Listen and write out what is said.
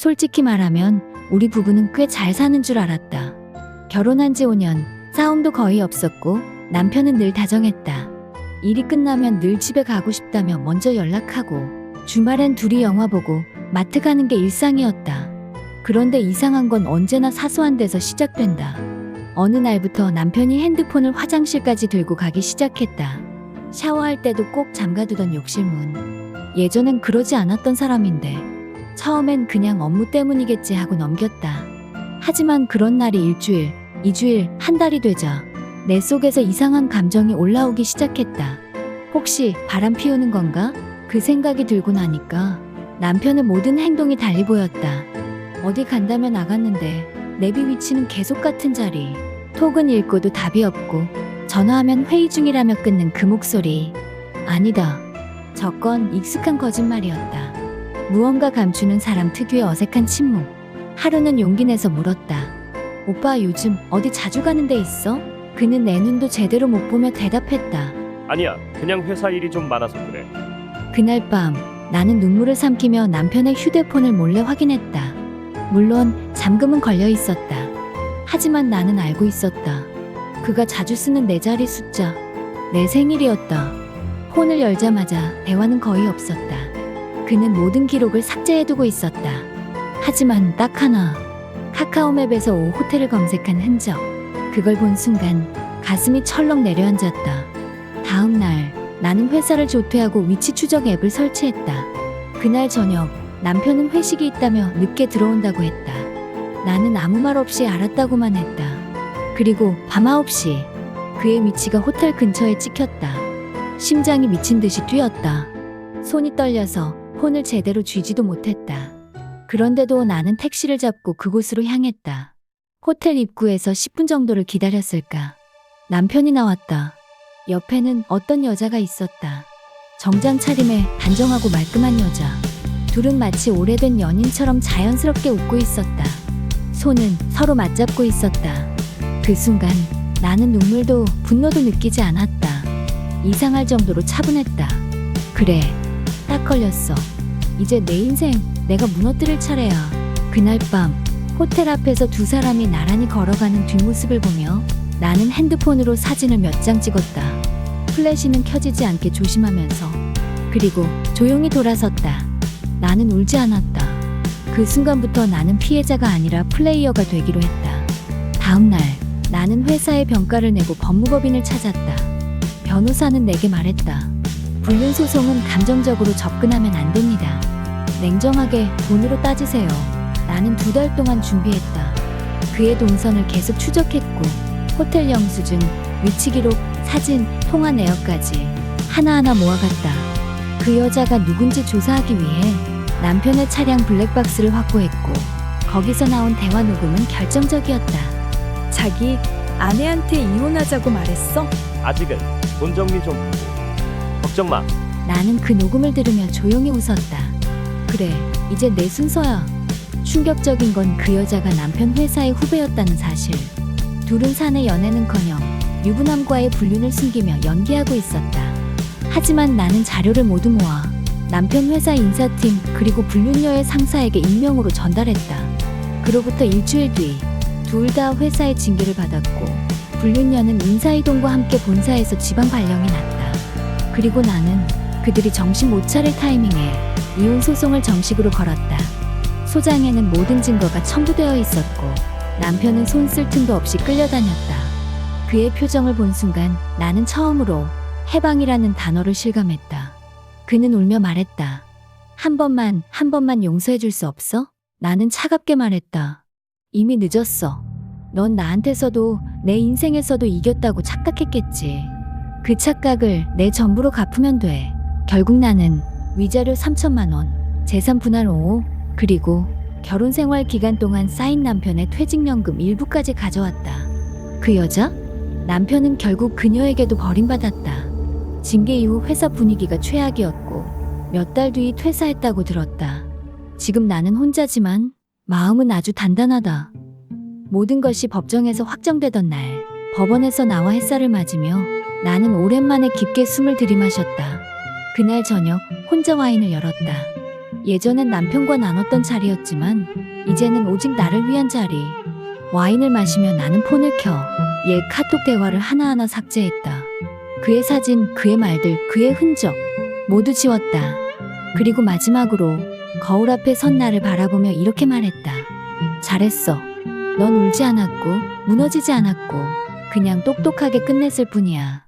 솔직히 말하면 우리 부부는 꽤 잘 사는 줄 알았다. 결혼한 지 5년, 싸움도 거의 없었고 남편은 늘 다정했다. 일이 끝나면 늘 집에 가고 싶다며 먼저 연락하고 주말엔 둘이 영화 보고 마트 가는 게 일상이었다. 그런데 이상한 건 언제나 사소한 데서 시작된다. 어느 날부터 남편이 핸드폰을 화장실까지 들고 가기 시작했다. 샤워할 때도 꼭 잠가두던 욕실문. 예전엔 그러지 않았던 사람인데 처음엔 그냥 업무 때문이겠지 하고 넘겼다. 하지만 그런 날이 일주일, 2주일, 한 달이 되자 내 속에서 이상한 감정이 올라오기 시작했다. 혹시 바람 피우는 건가? 그 생각이 들고 나니까 남편의 모든 행동이 달리 보였다. 어디 간다며 나갔는데 내비 위치는 계속 같은 자리. 톡은 읽고도 답이 없고 전화하면 회의 중이라며 끊는 그 목소리. 아니다. 저건 익숙한 거짓말이었다. 무언가 감추는 사람 특유의 어색한 침묵. 하루는 용기 내서 물었다. 오빠 요즘 어디 자주 가는 데 있어? 그는 내 눈도 제대로 못 보며 대답했다. 아니야, 그냥 회사 일이 좀 많아서 그래. 그날 밤 나는 눈물을 삼키며 남편의 휴대폰을 몰래 확인했다. 물론 잠금은 걸려 있었다. 하지만 나는 알고 있었다. 그가 자주 쓰는 네 자리 숫자. 내 생일이었다. 폰을 열자마자 대화는 거의 없었다. 그는 모든 기록을 삭제해두고 있었다. 하지만 딱 하나. 카카오맵에서 호텔을 검색한 흔적. 그걸 본 순간 가슴이 철렁 내려앉았다. 다음 날 나는 회사를 조퇴하고 위치 추적 앱을 설치했다. 그날 저녁 남편은 회식이 있다며 늦게 들어온다고 했다. 나는 아무 말 없이 알았다고만 했다. 그리고 밤 9시 그의 위치가 호텔 근처에 찍혔다. 심장이 미친 듯이 뛰었다. 손이 떨려서 폰을 제대로 쥐지도 못했다. 그런데도 나는 택시를 잡고 그곳으로 향했다. 호텔 입구에서 10분 정도를 기다렸을까. 남편이 나왔다. 옆에는 어떤 여자가 있었다. 정장 차림에 단정하고 말끔한 여자. 둘은 마치 오래된 연인처럼 자연스럽게 웃고 있었다. 손은 서로 맞잡고 있었다. 그 순간 나는 눈물도 분노도 느끼지 않았다. 이상할 정도로 차분했다. 그래, 딱 걸렸어. 이제 내 인생 내가 무너뜨릴 차례야. 그날 밤 호텔 앞에서 두 사람이 나란히 걸어가는 뒷모습을 보며 나는 핸드폰으로 사진을 몇 장 찍었다. 플래시는 켜지지 않게 조심하면서. 그리고 조용히 돌아섰다. 나는 울지 않았다. 그 순간부터 나는 피해자가 아니라 플레이어가 되기로 했다. 다음 날 나는 회사에 병가를 내고 법무법인을 찾았다. 변호사는 내게 말했다. 불륜 소송은 감정적으로 접근하면 안 됩니다. 냉정하게 돈으로 따지세요. 나는 2달 동안 준비했다. 그의 동선을 계속 추적했고 호텔 영수증, 위치 기록, 사진, 통화 내역까지 하나하나 모아갔다. 그 여자가 누군지 조사하기 위해 남편의 차량 블랙박스를 확보했고 거기서 나온 대화 녹음은 결정적이었다. 자기 아내한테 이혼하자고 말했어? 아직은 돈 정리 좀 하고. 걱정 마. 나는 그 녹음을 들으며 조용히 웃었다. 그래, 이제 내 순서야. 충격적인 건 그 여자가 남편 회사의 후배였다는 사실. 둘은 사내 연애는커녕 유부남과의 불륜을 숨기며 연기하고 있었다. 하지만 나는 자료를 모두 모아 남편 회사 인사팀 그리고 불륜녀의 상사에게 익명으로 전달했다. 그로부터 일주일 뒤 둘 다 회사의 징계를 받았고 불륜녀는 인사이동과 함께 본사에서 지방 발령이 났다. 그리고 나는 그들이 정신 못 차릴 타이밍에 이혼 소송을 정식으로 걸었다. 소장에는 모든 증거가 첨부되어 있었고 남편은 손 쓸 틈도 없이 끌려다녔다. 그의 표정을 본 순간 나는 처음으로 해방이라는 단어를 실감했다. 그는 울며 말했다. 한 번만 용서해 줄 수 없어? 나는 차갑게 말했다. 이미 늦었어. 넌 나한테서도 내 인생에서도 이겼다고 착각했겠지. 그 착각을 내 전부로 갚으면 돼. 결국 나는 위자료 3천만 원, 재산 분할 5호, 그리고 결혼 생활 기간 동안 쌓인 남편의 퇴직연금 일부까지 가져왔다. 그 여자? 남편은 결국 그녀에게도 버림받았다. 징계 이후 회사 분위기가 최악이었고 몇 달 뒤 퇴사했다고 들었다. 지금 나는 혼자지만 마음은 아주 단단하다. 모든 것이 법정에서 확정되던 날 법원에서 나와 햇살을 맞으며 나는 오랜만에 깊게 숨을 들이마셨다. 그날 저녁 혼자 와인을 열었다. 예전엔 남편과 나눴던 자리였지만 이제는 오직 나를 위한 자리. 와인을 마시며 나는 폰을 켜 얘 카톡 대화를 하나하나 삭제했다. 그의 사진, 그의 말들, 그의 흔적 모두 지웠다. 그리고 마지막으로 거울 앞에 선 나를 바라보며 이렇게 말했다. 잘했어. 넌 울지 않았고 무너지지 않았고 그냥 똑똑하게 끝냈을 뿐이야.